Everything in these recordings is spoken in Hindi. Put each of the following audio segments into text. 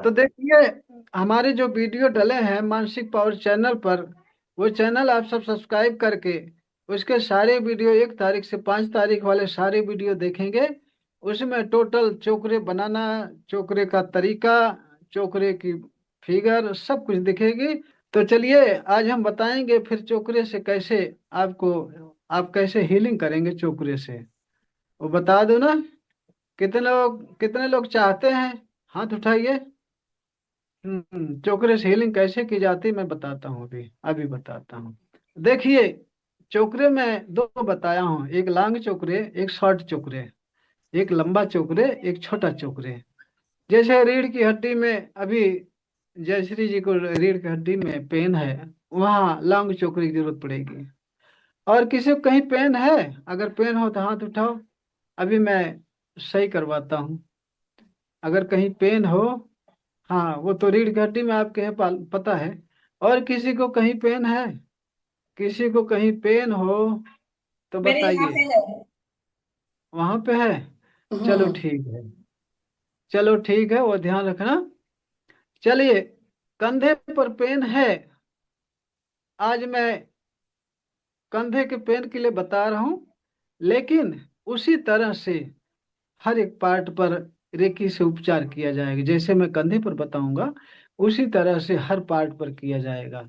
तो देखिए, हमारे जो वीडियो डले हैं मानसिक पावर चैनल पर, वो चैनल आप सब सब्सक्राइब करके उसके सारे वीडियो 1 तारीख से 5 तारीख वाले सारे वीडियो देखेंगे। उसमें टोटल चोकरे बनाना, चोकरे का तरीका, चोकरे की फिगर सब कुछ दिखेगी। तो चलिए आज हम बताएंगे फिर चोकरे से कैसे आपको, आप कैसे हीलिंग करेंगे चोकरे से, वो बता दो ना। कितने लोग चाहते हैं? हाथ उठाइए। चोकरे से हीलिंग कैसे की जाती है मैं बताता हूँ, अभी अभी बताता हूँ। देखिए, चोकरे में दो बताया हूँ, एक लॉन्ग चोकरे, एक शॉर्ट चोकरे। एक लंबा चोकरे, एक छोटा चोकरे। जैसे रीढ़ की हड्डी में अभी जयश्री जी को रीढ़ की हड्डी में पेन है, वहाँ लॉन्ग चोकरे की जरूरत पड़ेगी। और किसी को कहीं पेन है? अगर पेन हो तो हाथ उठाओ, अभी मैं सही करवाता हूँ। अगर कहीं पेन हो, हाँ वो तो रीढ़ की हड्डी में आपके है, पता है। और किसी को कहीं पेन है? किसी को कहीं पेन हो तो मेरे यहाँ बताइए। पे है। वहां पे है? चलो हम्म। ठीक है। चलो ठीक है, वो ध्यान रखना। चलिए, कंधे पर पेन है। आज मैं कंधे के पेन के लिए बता रहा हूँ, लेकिन उसी तरह से हर एक पार्ट पर रेकी से उपचार किया जाएगा। जैसे मैं कंधे पर बताऊंगा, उसी तरह से हर पार्ट पर किया जाएगा।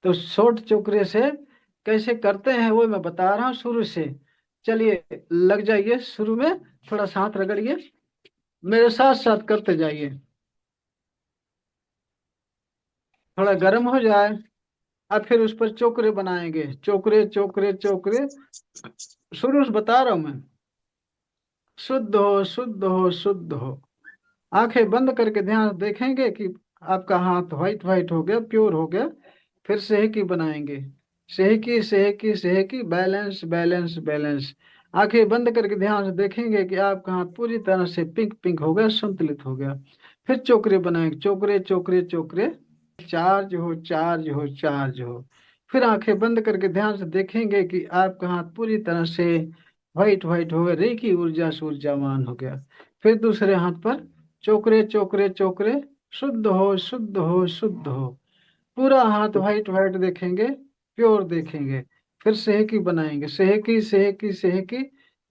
तो शॉर्ट चोकरे से कैसे करते हैं वो मैं बता रहा हूँ शुरू से। चलिए, लग जाइए शुरू में। थोड़ा सा हाथ रगड़िए, मेरे साथ साथ करते जाइए। थोड़ा गर्म हो जाए, अब फिर उस पर चोकरे बनाएंगे, चोकरे चोकरे चोकरे। शुरू से बता रहा हूँ मैं। शुद्ध हो, शुद्ध हो, शुद्ध हो। आंखें बंद करके ध्यान से देखेंगे कि आपका हाथ व्हाइट व्हाइट हो गया, प्योर हो गया। फिर सेहकी बनाएंगे। सेहकी सेहकी सेहकी, बैलेंस बैलेंस बैलेंस। आंखें बंद करके ध्यान से देखेंगे कि आपका हाथ पूरी तरह से पिंक पिंक हो गया, संतुलित हो गया। फिर चोकरे बनाएंगे, चोकरे चोकरे चोकरे। चार्ज हो, चार्ज हो, चार्ज हो। फिर आंखें बंद करके ध्यान से देखेंगे कि आपका हाथ पूरी तरह से व्हाइट व्हाइट हो गया, रेखी ऊर्जा से ऊर्जावान हो गया। फिर दूसरे हाथ पर चोकरे चोकरे चोकरे। शुद्ध हो, शुद्ध हो, शुद्ध हो। पूरा हाथ व्हाइट व्हाइट देखेंगे, प्योर देखेंगे। फिर सेहकी बनाएंगे, सेहकी सेहकी सेहकी।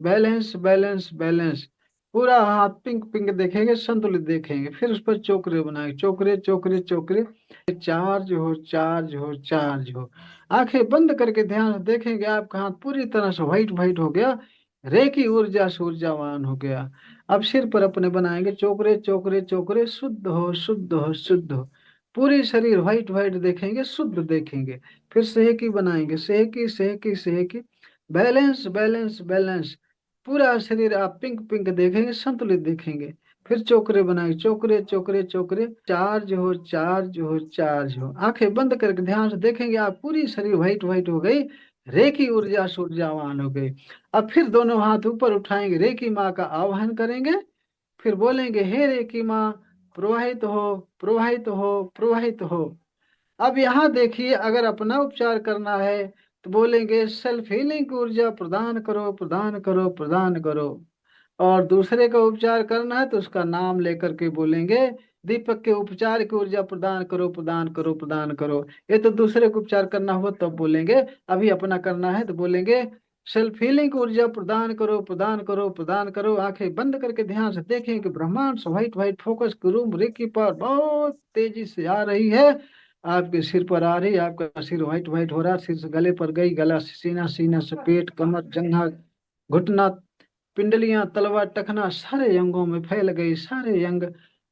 Balance balance balance. पूरा हाथ पिंक पिंक देखेंगे, संतुलित देखेंगे। फिर उस पर चोकरे बनाएंगे, चोकरे चोकरे चोकरे। चार्ज हो, चार्ज हो, चार्ज हो। आंखें बंद करके ध्यान से देखेंगे, आपका हाथ पूरी तरह से व्हाइट व्हाइट हो गया, रेकी ऊर्जा से ऊर्जावान हो गया। अब सिर पर अपने बनाएंगे, चोकरे चोकरे चोकरे। शुद्ध हो, शुद्ध हो, शुद्ध हो। पूरी शरीर व्हाइट व्हाइट देखेंगे, शुद्ध देखेंगे। फिर सेहकी बनाएंगे, सेहकी सेहकी सेहकी। Balance balance balance. पूरा शरीर आप पिंक पिंक देखेंगे, संतुलित देखेंगे। फिर चोकरे बनाएंगे, चोकरे चोकरे चोकरे। चार्ज हो, चार्ज हो, चार्ज हो। आंखें बंद करके ध्यान से देखेंगे, आप पूरी शरीर व्हाइट व्हाइट हो गई, रेकी ऊर्जा से ऊर्जावान हो गई। अब फिर दोनों हाथ ऊपर उठाएंगे, रेकी माँ का आवाहन करेंगे। फिर बोलेंगे, हे रेकी माँ, प्रवाहित हो, प्रवाहित हो, प्रवाहित हो। अब यहाँ देखिए, अगर अपना उपचार करना है तो बोलेंगे, सेल्फ हीलिंग की ऊर्जा प्रदान करो, प्रदान करो, प्रदान करो। और दूसरे का उपचार करना है तो उसका नाम लेकर के बोलेंगे, दीपक के उपचार की ऊर्जा प्रदान करो, प्रदान करो, प्रदान करो। ये तो दूसरे को उपचार करना हो तब बोलेंगे। अभी अपना करना है तो बोलेंगे, सेल्फ हीलिंग की ऊर्जा प्रदान करो, प्रदान करो, प्रदान करो। आंखें बंद करके ध्यान से देखें कि ब्रह्मांड से व्हाइट व्हाइट फोकस करूं, रेकी पर बहुत तेजी से आ रही है। आपके सिर पर आ रही है, आपका सिर व्हाइट व्हाइट हो रहा है, सिर से गले पर गई, गला से सीना, सीना से पेट, कमर, जंघा, घुटना, पिंडलियां, तलवा, टखना, सारे अंगों में फैल गई, सारे अंग।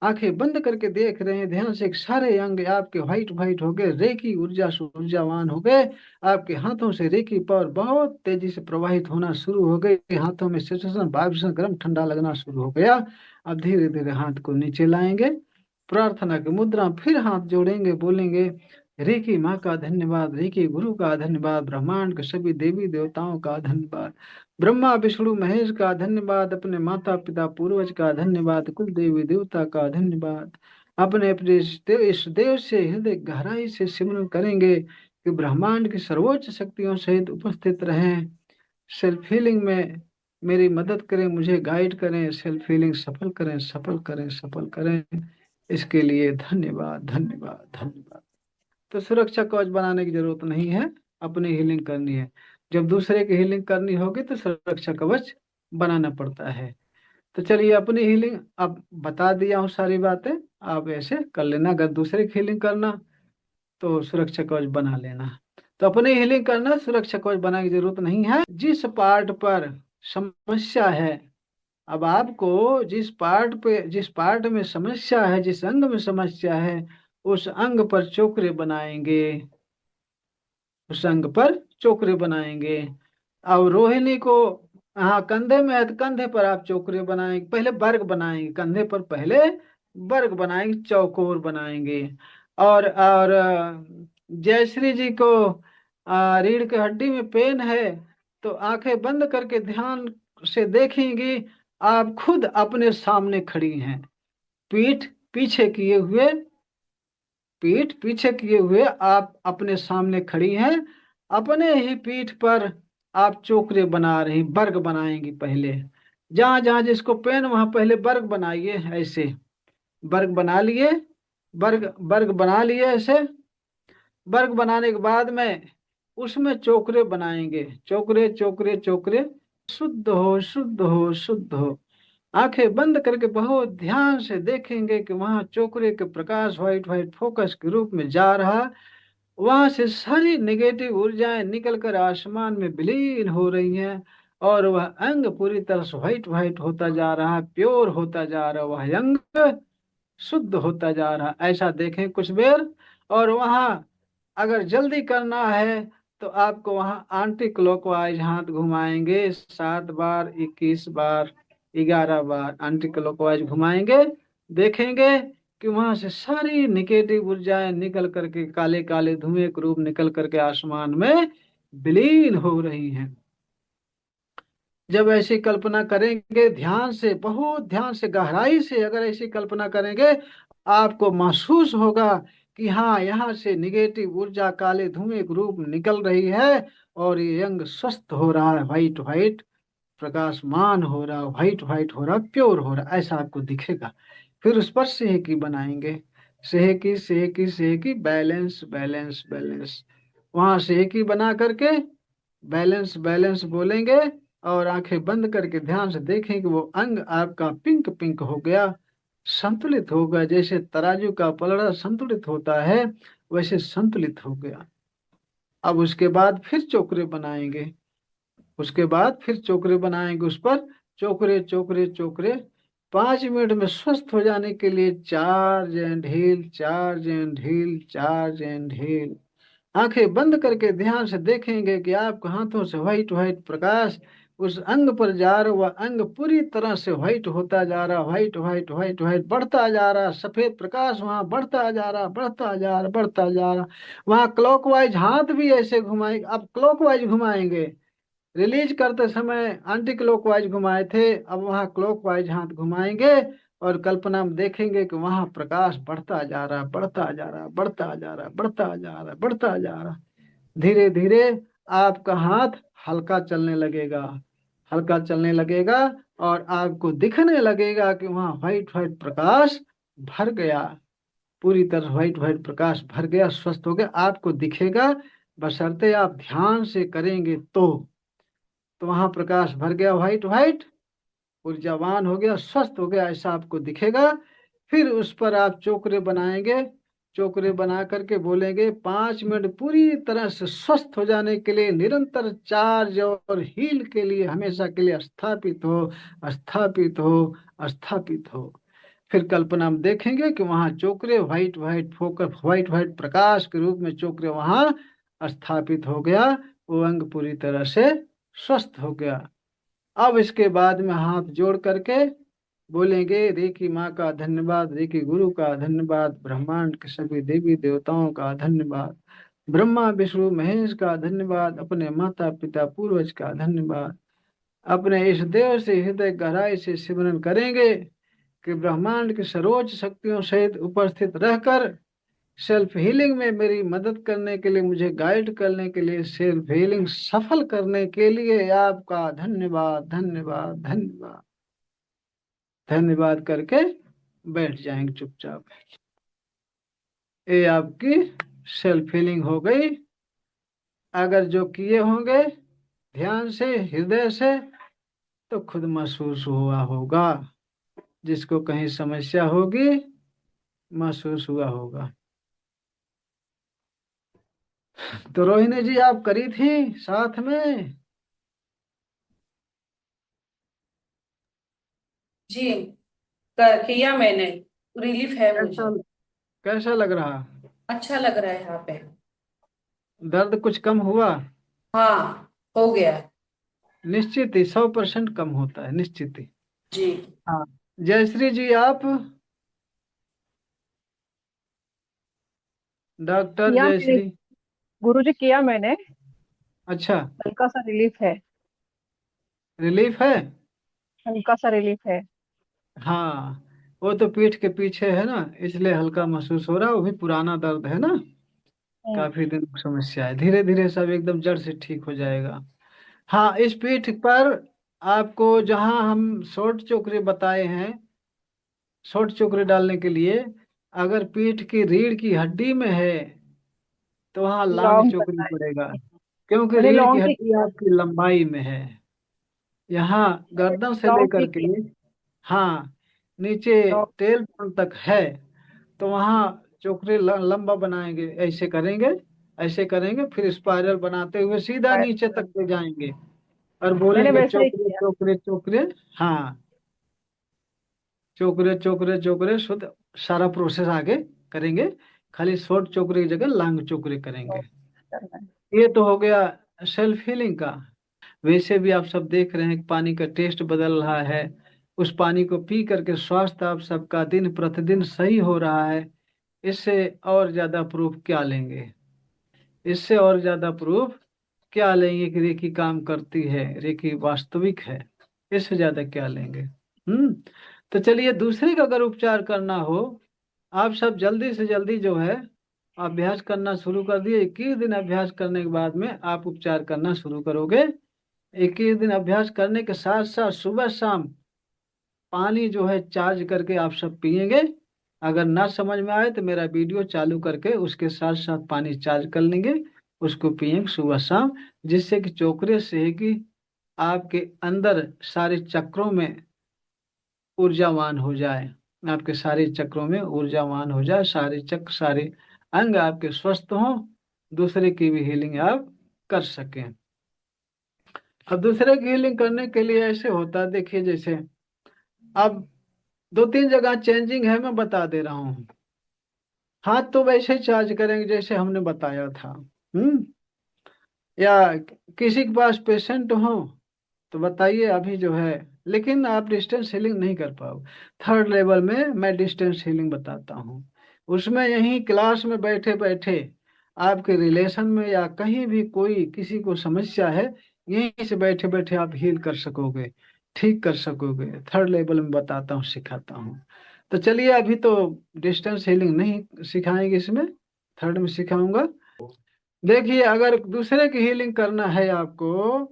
आंखें बंद करके देख रहे हैं ध्यान से, सारे अंग आपके व्हाइट व्हाइट हो गए, रेकी ऊर्जा से ऊर्जावान हो गए। आपके हाथों से रेकी पावर बहुत तेजी से प्रवाहित होना शुरू हो गई, हाथों में सेंसेशन, वाइब्रेशन, गर्म ठंडा लगना शुरू हो गया। अब धीरे धीरे हाथ को नीचे लाएंगे, प्रार्थना की मुद्रा, फिर हाथ जोड़ेंगे, बोलेंगे, रेकी माँ का धन्यवाद, रेकी गुरु का धन्यवाद, ब्रह्मांड के सभी देवी देवताओं का धन्यवाद, ब्रह्मा विष्णु महेश का धन्यवाद, अपने माता पिता पूर्वज का धन्यवाद, कुल देवी देवता का धन्यवाद। अपने अपने इस देव से हृदय गहराई से सिमरन करेंगे कि ब्रह्मांड की सर्वोच्च शक्तियों सहित उपस्थित रहें। सेल्फ हीलिंग में मेरी मदद करें, मुझे गाइड करें, सेल्फ हीलिंग सफल करें, सफल करें, सफल करें। इसके लिए धन्यवाद धन्यवाद धन्यवाद। तो सुरक्षा कवच बनाने की जरूरत नहीं है, अपनी हीलिंग करनी है। जब दूसरे की हीलिंग करनी होगी तो सुरक्षा कवच बनाना पड़ता है। तो चलिए, अपनी हीलिंग अब बता दिया हूँ सारी बातें, आप ऐसे कर लेना। अगर दूसरे की हीलिंग करना तो सुरक्षा कवच बना लेना। तो अपनी हीलिंग करना, सुरक्षा कवच बनाने की जरूरत नहीं है। जिस पार्ट पर समस्या है, अब आपको जिस पार्ट में समस्या है, जिस अंग में समस्या है, उस अंग पर चोकरे बनाएंगे, उस अंग पर चोकरे बनाएंगे। अब रोहिणी को, हाँ कंधे में है तो कंधे पर आप चोकरे बनाएंगे, पहले वर्ग बनाएंगे, कंधे पर पहले वर्ग बनाएंगे, चौकोर बनाएंगे। और जयश्री जी को रीढ़ की हड्डी में पेन है, तो आंखें बंद करके ध्यान से देखेंगी, आप खुद अपने सामने खड़ी हैं, पीठ पीछे किए हुए, पीठ पीछे किए हुए आप अपने सामने खड़ी हैं। अपने ही पीठ पर आप चोकरे बना रही, वर्ग बनाएंगी। पहले जहां जहां जिसको पेन, वहां पहले वर्ग बनाइए, ऐसे वर्ग बना लिए, वर्ग वर्ग बना लिए ऐसे। वर्ग बनाने के बाद में उसमें चोकरे बनाएंगे, चोकरे चोकरे चोकरे। शुद्ध हो शुद्ध हो शुद्ध हो। आंखें बंद करके बहुत ध्यान से देखेंगे कि वहां चोकरे के प्रकाश व्हाइट व्हाइट फोकस के रूप में जा रहा। वहां से सारी नेगेटिव ऊर्जाएं निकलकर आसमान में विलीन हो रही हैं, और वह अंग पूरी तरह से व्हाइट व्हाइट होता जा रहा है, प्योर होता जा रहा है, वह अंग शुद्ध होता जा रहा है। ऐसा देखें कुछ देर। और वहां अगर जल्दी करना है तो आपको वहां आंटी क्लॉकवाइज हाथ घुमाएंगे, 7 बार, 21 बार, 11 बार आंटी क्लॉकवाइज घुमाएंगे। देखेंगे कि वहां से सारी निगेटिव ऊर्जाएं निकल करके काले काले धुएं के रूप निकल करके आसमान में विलीन हो रही हैं। जब ऐसी कल्पना करेंगे ध्यान से, बहुत ध्यान से, गहराई से अगर ऐसी कल्पना करेंगे, आपको महसूस होगा कि हाँ, यहाँ से निगेटिव ऊर्जा काले धुएं के रूप में निकल रही है, और ये अंग स्वस्थ हो रहा है, व्हाइट व्हाइट प्रकाशमान हो रहा, व्हाइट व्हाइट हो रहा, प्योर हो रहा, ऐसा आपको दिखेगा। फिर उस पर सेहकी बनाएंगे, सेहकी सेहकी सेहकी, बैलेंस बैलेंस बैलेंस। वहां सेहकी बना करके बैलेंस बैलेंस बोलेंगे, और आंखें बंद करके ध्यान से देखें कि वो अंग आपका पिंक पिंक हो गया, संतुलित हो गया। जैसे तराजू का पलड़ा संतुलित होता है, वैसे संतुलित हो गया। अब उसके बाद फिर चोकरे बनाएंगे, उसके बाद फिर चोकरे बनाएंगे उस पर, चोकरे चोकरे चोकरे। 5 मिनट में स्वस्थ हो जाने के लिए charge and heal, charge and heal, charge and heal. आंखें बंद करके ध्यान से देखेंगे कि आपके हाथों से व्हाइट व्हाइट प्रकाश उस अंग पर जा रहा, वह अंग पूरी तरह से व्हाइट होता जा रहा, व्हाइट व्हाइट व्हाइट व्हाइट बढ़ता जा रहा, सफेद प्रकाश वहां बढ़ता जा रहा, बढ़ता जा रहा, बढ़ता जा रहा। वहां क्लॉकवाइज हाथ भी ऐसे घुमाएंगे, अब क्लॉकवाइज घुमाएंगे। रिलीज करते समय एंटी क्लॉकवाइज घुमाए थे, अब वहां क्लॉकवाइज हाथ घुमाएंगे, और कल्पना में देखेंगे कि वहां प्रकाश बढ़ता जा रहा, बढ़ता जा रहा, बढ़ता जा रहा, बढ़ता जा रहा, बढ़ता जा रहा। धीरे धीरे आपका हाथ हल्का चलने लगेगा, हल्का चलने लगेगा, और आपको दिखने लगेगा कि वहां व्हाइट व्हाइट प्रकाश भर गया, पूरी तरह व्हाइट व्हाइट प्रकाश भर गया, स्वस्थ हो गया, आपको दिखेगा। बशर्ते आप ध्यान से करेंगे तो वहां प्रकाश भर गया, व्हाइट व्हाइट ऊर्जावान हो गया, स्वस्थ हो गया, ऐसा आपको दिखेगा। फिर उस पर आप चोकरे बनाएंगे, चोकरे बना करके बोलेंगे 5 मिनट पूरी तरह से स्वस्थ हो जाने के लिए, निरंतर चार्ज और हील के लिए, हमेशा के लिए स्थापित हो, स्थापित हो, स्थापित हो। फिर कल्पना में देखेंगे कि वहां चोकरे white white focus, white white प्रकाश के रूप में चोकरे वहां स्थापित हो गया, वो अंग पूरी तरह से स्वस्थ हो गया। अब इसके बाद में हाथ जोड़ करके बोलेंगे, रे की माँ का धन्यवाद, रे की गुरु का धन्यवाद, ब्रह्मांड के सभी देवी देवताओं का धन्यवाद, ब्रह्मा विष्णु महेश का धन्यवाद, अपने माता पिता पूर्वज का धन्यवाद। अपने इस देव से हृदय गहराई से सिमरन करेंगे कि ब्रह्मांड की सर्वोच्च शक्तियों सहित उपस्थित रहकर सेल्फ हीलिंग में मेरी मदद करने के लिए, मुझे गाइड करने के लिए, सेल्फ हीलिंग सफल करने के लिए आपका धन्यवाद धन्यवाद धन्यवाद। धन्यवाद करके बैठ जाएंगे चुपचाप। ये आपकी सेल्फ हीलिंग हो गई। अगर जो किए होंगे ध्यान से, हृदय से, तो खुद महसूस हुआ होगा। जिसको कहीं समस्या होगी, महसूस हुआ होगा। तो रोहिणी जी आप करी थी साथ में। जी, कर किया मैंने। रिलीफ है कैसा मुझे। कैसा लग रहा? अच्छा लग रहा है यहाँ पे। दर्द कुछ कम हुआ? हाँ, हो गया। निश्चित ही 100% कम होता है, निश्चित ही। जी। हाँ। जयश्री जी आप, डॉक्टर किया मैंने। जयश्री। गुरुजी किया मैंने। अच्छा। हल्का सा रिलीफ है। रिलीफ है। हल्का सा रिलीफ है। हाँ, वो तो पीठ के पीछे है ना, इसलिए हल्का महसूस हो रहा है। वो भी पुराना दर्द है ना, हम्म। काफी दिन की समस्या है। धीरे धीरे सब एकदम जड़ से ठीक हो जाएगा। हाँ, इस पीठ पर आपको जहाँ हम शॉर्ट चोकरे बताए हैं, शॉर्ट चोकरे डालने के लिए, अगर पीठ की रीढ़ की हड्डी में है तो वहाँ लांग लॉन्ग चोकरी करना है। पड़ेगा। क्योंकि मैंने रीढ़ की लॉन्ग ही हड्डी किया। आपकी लंबाई में है, यहाँ मैंने गर्दन से लॉन्ग लेकर ही के, किया। हाँ, नीचे लॉन्ग। टेल बोन तक है। तो वहाँ चोकरे लंबा बनाएंगे, ऐसे करेंगे, ऐसे करेंगे, फिर स्पाइरल बनाते हुए सीधा नीचे तक ले जाएंगे और मैंने बोलेंगे वैसा ही चोकरे किया। चोकरे चोकरे। हाँ, चोकरे चोकरे चोकरे शुद्ध, सारा प्रोसेस आगे करेंगे। खाली शॉर्ट चोकरे की जगह लॉन्ग चोकरे करेंगे। लॉन्ग करना है। ये तो हो गया सेल्फ हीलिंग का। वैसे भी आप सब देख रहे हैं कि पानी का टेस्ट बदल रहा है। उस पानी को पी करके स्वास्थ्य आप सबका दिन प्रतिदिन सही हो रहा है। इससे और ज्यादा प्रूफ क्या लेंगे? इससे और ज्यादा प्रूफ क्या लेंगे कि रेकी काम करती है, रेकी वास्तविक है? इससे ज्यादा क्या लेंगे? तो चलिए, दूसरे का अगर उपचार करना हो, आप सब जल्दी से जल्दी जो है अभ्यास करना शुरू कर दिए। 21 दिन अभ्यास करने के बाद में आप उपचार करना शुरू करोगे। 21 दिन अभ्यास करने के साथ साथ सुबह शाम पानी जो है चार्ज करके आप सब पिएंगे। अगर ना समझ में आए तो मेरा वीडियो चालू करके उसके साथ साथ पानी चार्ज कर लेंगे, उसको पिएंगे सुबह शाम। जिससे कि चोकरे से है कि आपके अंदर सारे चक्रों में ऊर्जावान हो जाए, आपके सारे चक्रों में ऊर्जावान हो जाए, सारे चक्र, सारे अंग आपके स्वस्थ हों, दूसरे की भी हीलिंग आप कर सकें। अब दूसरे की हीलिंग करने के लिए ऐसे होता है, देखिए जैसे अब 2-3 जगह चेंजिंग है, मैं बता दे रहा हूँ। हाथ तो वैसे ही चार्ज करेंगे जैसे हमने बताया था। या किसी के पास पेशेंट हो तो बताइए अभी जो है। लेकिन आप डिस्टेंस हीलिंग नहीं कर पाओ। 3rd लेवल में मैं डिस्टेंस हीलिंग बताता हूँ। उसमें यहीं क्लास में बैठे बैठे आपके रिलेशन में या कहीं भी कोई किसी को समस्या है, यहीं से बैठे बैठे आप हील कर सकोगे, ठीक कर सकोगे। 3rd लेवल में बताता हूँ, सिखाता हूँ। तो चलिए, अभी तो डिस्टेंस हीलिंग नहीं सिखाएंगे, इसमें 3rd में सिखाऊंगा। देखिए, अगर दूसरे की हीलिंग करना है आपको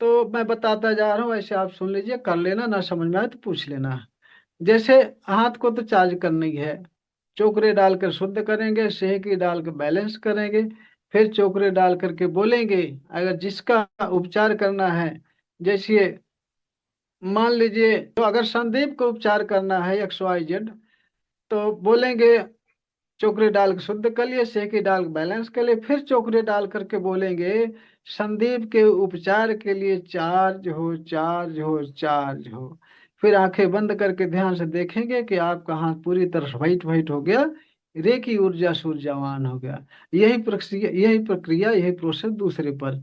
तो मैं बताता जा रहा हूँ, ऐसे आप सुन लीजिए, कर लेना, ना समझ में आए तो पूछ लेना। जैसे हाथ को तो चार्ज करना ही है। चोकरे डालकर शुद्ध करेंगे, सेहकी डाल के बैलेंस करेंगे, फिर चोकरे डाल करके बोलेंगे। अगर जिसका उपचार करना है, जैसे मान लीजिए, तो अगर संदीप को उपचार करना है XYZ, तो बोलेंगे चोकरे डाल के शुद्ध कर लिए, सेकी डाल के बैलेंस कर लिए, फिर चोकरे डाल करके बोलेंगे संदीप के उपचार के लिए चार्ज हो, चार्ज हो, चार्ज हो। फिर आंखें बंद करके ध्यान से देखेंगे कि आपका हाथ पूरी तरह से व्हाइट व्हाइट हो गया, रेकी ऊर्जा सूर्यवान हो गया। यही प्रक्रिया यही प्रोसेस दूसरे पर।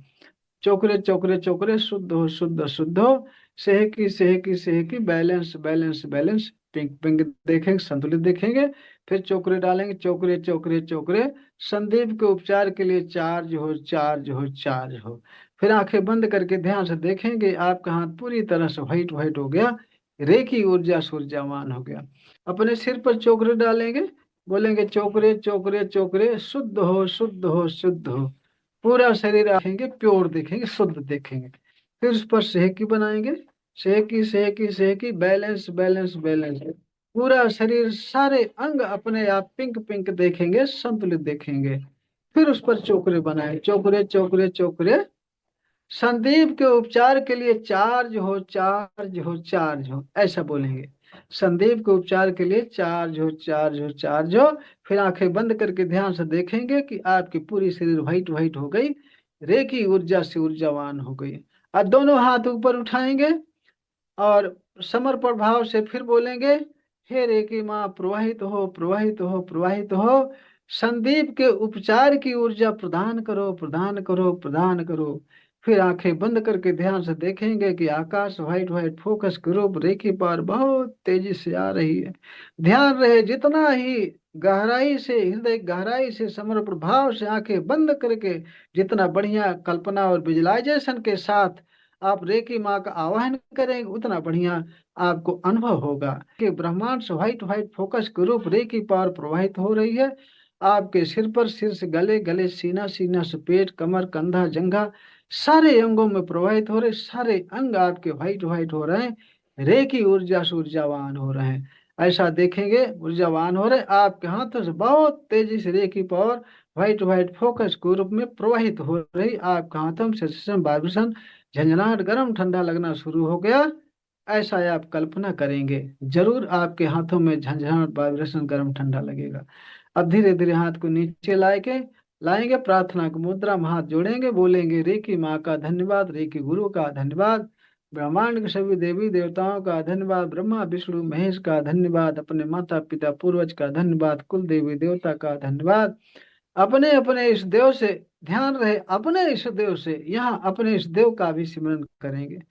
चोकरे चोकरे चोकरे, शुद्ध हो, शुद्ध शुद्ध हो, सेहकी सेहकी सेहकी, balance balance balance, pink pink देखेंगे, संतुलित देखेंगे। फिर चोकरे डालेंगे, चोकरे चोकरे चोकरे, संदीप के उपचार के लिए चार्ज हो, चार्ज हो, चार्ज हो। फिर आंखें बंद करके ध्यान से देखेंगे, आपका हाथ पूरी तरह से व्हाइट व्हाइट हो गया, रेखी ऊर्जा सूर्यमान हो गया। अपने सिर पर चोकरे डालेंगे, बोलेंगे चोकरे चोकरे चोकरे, शुद्ध हो, शुद्ध हो, शुद्ध हो। पूरा शरीर आखेंगे, प्योर देखेंगे, शुद्ध देखेंगे। फिर उस पर सेहकी बनाएंगे, सेहकी सेहकी सेहकी, बैलेंस बैलेंस बैलेंस। पूरा शरीर, सारे अंग अपने आप पिंक पिंक देखेंगे, संतुलित देखेंगे। फिर उस पर चोकरे बनाए, चोकरे चोकरे चोकरे। संदीप के उपचार के लिए चार्ज हो, चार्ज हो, चार्ज हो, ऐसा बोलेंगे। संदीप के उपचार के लिए चार्ज हो, चार्ज हो, चार्ज हो। फिर आंखें बंद करके ध्यान से देखेंगे कि आपकी पूरी शरीर व्हाइट व्हाइट हो गई, रेकी ऊर्जा से ऊर्जावान हो गई। अब दोनों हाथ ऊपर उठाएंगे और समर्पण भाव से फिर बोलेंगे, हे रेकी माँ प्रवाहित हो, प्रवाहित हो, प्रवाहित हो। संदीप के उपचार की ऊर्जा प्रदान करो, प्रदान करो, प्रदान करो। फिर आंखें बंद करके ध्यान से देखेंगे कि आकाश व्हाइट व्हाइट फोकस के रूप रेखी पर बहुत तेजी से आ रही है। ध्यान रहे, जितना ही गहराई से, हृदय गहराई से, समर्पण भाव से आंखें बंद करके, जितना बढ़िया कल्पना और विजुअलाइजेशन के साथ आप रेकी माँ का आवाहन करेंगे, उतना बढ़िया आपको अनुभव होगा कि ब्रह्मांड से व्हाइट व्हाइट फोकस के रूप रेकी पावर प्रवाहित हो रही है। आपके सिर पर, सिर से गले, गले सीना, सीना से पेट, कमर, कंधा, जंघा, सारे अंगों में प्रवाहित हो रहे, सारे अंग आपके व्हाइट व्हाइट हो रहे हैं, रेकी ऊर्जा से ऊर्जावान हो रहे हैं। ऐसा देखेंगे, ऊर्जावान हो रहे, आपके हाथों से बहुत तेजी से reiki power white white focus के रूप में प्रवाहित हो रही। आपके हाथों से वाइब्रेशन, झंझनाहट, गर्म ठंडा लगना शुरू हो गया। ऐसा आप कल्पना करेंगे, जरूर आपके हाथों में झंझनाहट, वाइब्रेशन, गर्म ठंडा लगेगा। अब धीरे धीरे हाथ को नीचे लाएंगे, प्रार्थना की मुद्रा में हाथ जोड़ेंगे, बोलेंगे रेकी माँ का धन्यवाद, रेकी गुरु का धन्यवाद, ब्रह्मांड के सभी देवी देवताओं का धन्यवाद, ब्रह्मा विष्णु महेश का धन्यवाद, अपने माता पिता पूर्वज का धन्यवाद, कुल देवी देवता का धन्यवाद। अपने अपने इस देव से, ध्यान रहे, अपने इस देव से, यहाँ अपने इस देव का भी सिमरन करेंगे।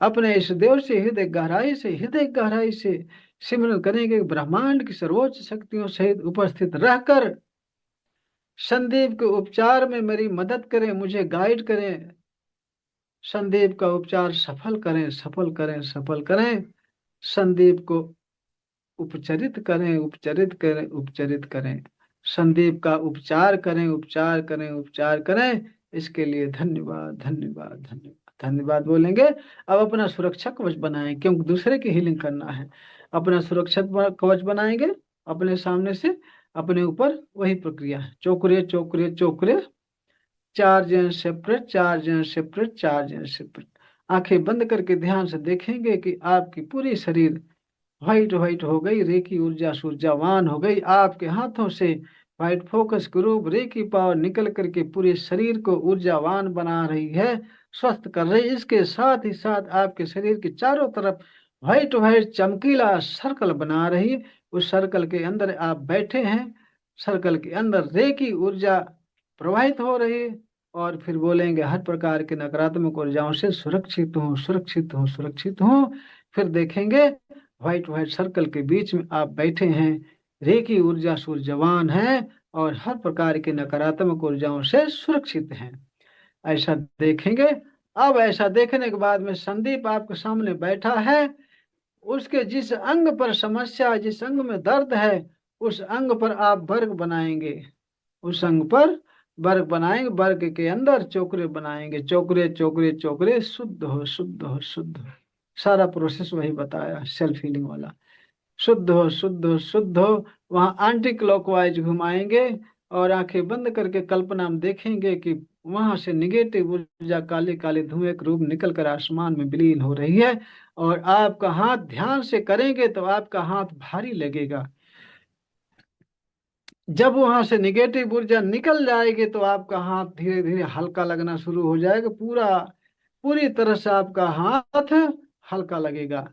अपने इस देव से हृदय गहराई से, हृदय गहराई से सिमरन करेंगे। ब्रह्मांड की सर्वोच्च शक्तियों सहित उपस्थित रहकर संदीप के उपचार में मेरी मदद करें, मुझे गाइड करें, संदीप का उपचार सफल करें, सफल करें, सफल करें। संदीप को उपचरित करें, उपचरित करें, उपचरित करें। संदीप का उपचार करें, उपचार करें, उपचार करें। इसके लिए धन्यवाद, धन्यवाद, धन्यवाद, धन्यवाद बोलेंगे। अब अपना सुरक्षा कवच बनाएं, क्योंकि दूसरे की हीलिंग करना है। अपना सुरक्षा कवच बनाएंगे अपने सामने से, अपने ऊपर वही प्रक्रिया है, चोकरे चोकरे चोकरे, charge and separate, charge and separate, charge and separate. आंखें बंद करके ध्यान से देखेंगे कि आपकी पूरी शरीर व्हाइट व्हाइट हो गई, रेकी ऊर्जा ऊर्जावान हो गई। आपके हाथों से white focus group reiki power निकल करके पूरे शरीर को ऊर्जावान बना रही है, स्वस्थ कर रही है। इसके साथ ही साथ आपके शरीर के चारों तरफ व्हाइट व्हाइट चमकीला सर्कल बना रही है। उस सर्कल के अंदर आप बैठे हैं, सर्कल के अंदर रेकी ऊर्जा प्रवाहित हो रही है। और फिर बोलेंगे, हर प्रकार के नकारात्मक ऊर्जाओं से सुरक्षित हूँ, सुरक्षित हूँ, सुरक्षित हूँ। फिर देखेंगे व्हाइट व्हाइट सर्कल के बीच में आप बैठे हैं, रेकी ऊर्जा ऊर्जावान है और हर प्रकार के नकारात्मक ऊर्जाओं से सुरक्षित हैं। ऐसा देखेंगे। अब ऐसा देखने के बाद में संदीप आपके सामने बैठा है, उसके जिस अंग पर समस्या, जिस अंग में दर्द है, उस अंग पर आप वर्ग बनाएंगे, उस अंग पर वर्ग बनाएंगे, वर्ग के अंदर चोकरे बनाएंगे, चोकरे चोकरे चोकरे, शुद्ध हो, शुद्ध हो, शुद्ध हो। सारा प्रोसेस वही बताया, सेल्फ हीलिंग वाला। शुद्ध हो, शुद्ध हो, शुद्ध हो। वहां एंटी क्लॉकवाइज घुमाएंगे और आंखें बंद करके कल्पना में देखेंगे कि वहां से निगेटिव ऊर्जा काले काले धुएं के रूप निकल कर आसमान में विलीन हो रही है। और आपका हाथ ध्यान से करेंगे तो आपका हाथ भारी लगेगा। जब वहां से निगेटिव ऊर्जा निकल जाएगी तो आपका हाथ धीरे धीरे हल्का लगना शुरू हो जाएगा, पूरी तरह से आपका हाथ हल्का लगेगा।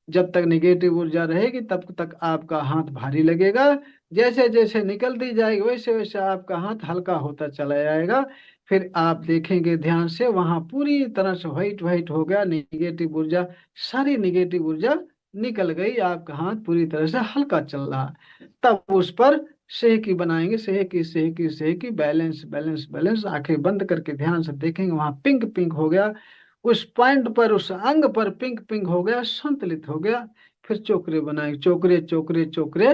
जब तक निगेटिव ऊर्जा रहेगी तब तक आपका हाथ भारी लगेगा। जैसे जैसे निकलती जाएगी वैसे वैसे आपका हाथ हल्का होता चला जाएगा। फिर आप देखेंगे ध्यान से, वहां पूरी तरह से व्हाइट व्हाइट हो गया, निगेटिव ऊर्जा, सारी निगेटिव ऊर्जा निकल गई, आपका हाथ पूरी तरह से हल्का चल रहा। तब उस पर सेहकी बनाएंगे, सेहकी, सेहकी, सेहकी, बैलेंस, बैलेंस, बैलेंस। आंखें बंद करके ध्यान से देखेंगे, वहां पिंक पिंक हो गया, उस पॉइंट पर, उस अंग पर पिंक पिंक हो गया, संतुलित हो गया। फिर चोकरे बनाएंगे, चोकरे चोकरे चोकरे,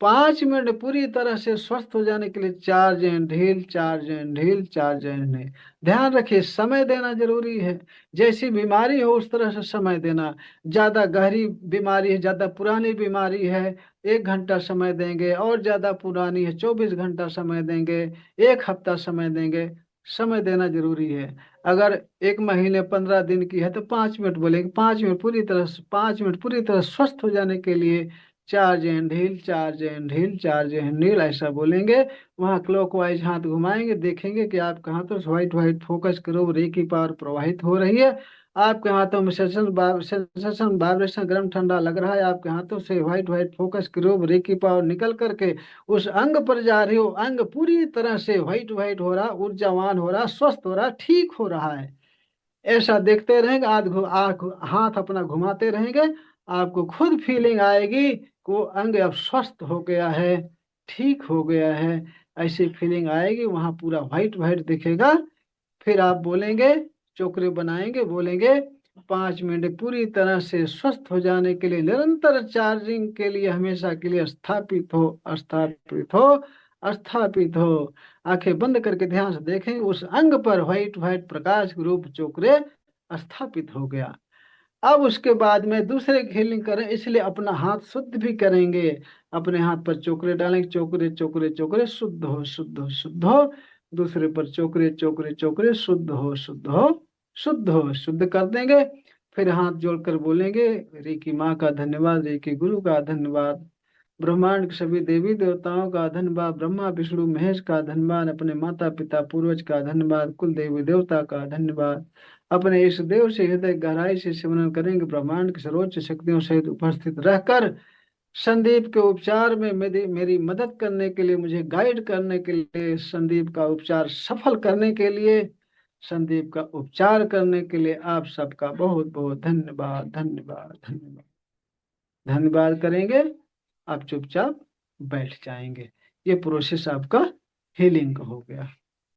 5 मिनट पूरी तरह से स्वस्थ हो जाने के लिए charge and heal, charge and heal, charge and heal. ध्यान रखिए, समय देना जरूरी है। जैसी बीमारी हो उस तरह से समय देना। ज्यादा गहरी बीमारी है, ज्यादा पुरानी बीमारी है, 1 घंटा समय देंगे। और ज्यादा पुरानी है, 24 घंटा समय देंगे, 1 हफ्ता समय देंगे। समय देना जरूरी है। अगर 1 महीने 15 दिन की है तो 5 मिनट बोलेंगे। 5 मिनट पूरी तरह स्वस्थ हो जाने के लिए charge and heal, charge and heal, charge and heal, ऐसा बोलेंगे। वहाँ क्लॉकवाइज हाथ घुमाएंगे, देखेंगे कि आपके हाथों से व्हाइट व्हाइट फोकस करो, रे की पावर प्रवाहित हो रही है। आपके हाथों में सेंसेशन वाइब्रेशन गर्म ठंडा लग रहा है। आपके हाथों से व्हाइट व्हाइट फोकस करो, रे की पावर निकल करके उस अंग पर जा रही हो। अंग पूरी तरह से व्हाइट व्हाइट हो रहा, ऊर्जावान हो रहा, स्वस्थ हो रहा, ठीक हो रहा है। ऐसा देखते रहेंगे, आँख हाथ अपना घुमाते रहेंगे। आपको खुद फीलिंग आएगी कि वो अंग अब स्वस्थ हो गया है, ठीक हो गया है। ऐसी फीलिंग आएगी, वहां पूरा व्हाइट व्हाइट दिखेगा। फिर आप बोलेंगे, चोकरे बनाएंगे, बोलेंगे 5 मिनट पूरी तरह से स्वस्थ हो जाने के लिए, निरंतर चार्जिंग के लिए, हमेशा के लिए स्थापित हो, स्थापित हो, स्थापित हो। आंखें बंद करके ध्यान से देखें, उस अंग पर व्हाइट व्हाइट प्रकाश के रूप चोकरे स्थापित हो गया। अब उसके बाद में दूसरे की हीलिंग करें, इसलिए अपना हाथ शुद्ध भी करेंगे। अपने हाथ पर चोकरे डालेंगे, चोकरे चोकरे चोकरे, शुद्ध हो, शुद्ध हो, शुद्ध हो। दूसरे पर चोकरे चोकरे चोकरे, शुद्ध हो, शुद्ध हो, शुद्ध हो, शुद्ध कर देंगे। फिर हाथ जोड़कर बोलेंगे, रे की माँ का धन्यवाद, रे की गुरु का धन्यवाद, ब्रह्मांड के सभी देवी देवताओं का धन्यवाद, ब्रह्मा विष्णु महेश का धन्यवाद, अपने माता पिता पूर्वज का धन्यवाद, कुल देवी देवता का धन्यवाद। अपने इस देव से हृदय गहराई से सिमरन करेंगे। ब्रह्मांड की सर्वोच्च शक्तियों सहित उपस्थित रहकर संदीप के उपचार में मेरी मदद करने के लिए, मुझे गाइड करने के लिए, संदीप का उपचार सफल करने के लिए, संदीप का उपचार करने के लिए आप सबका बहुत बहुत धन्यवाद, धन्यवाद, धन्यवाद। धन्यवाद करेंगे, आप चुपचाप बैठ जाएंगे। ये प्रोसेस आपका हीलिंग का हो गया।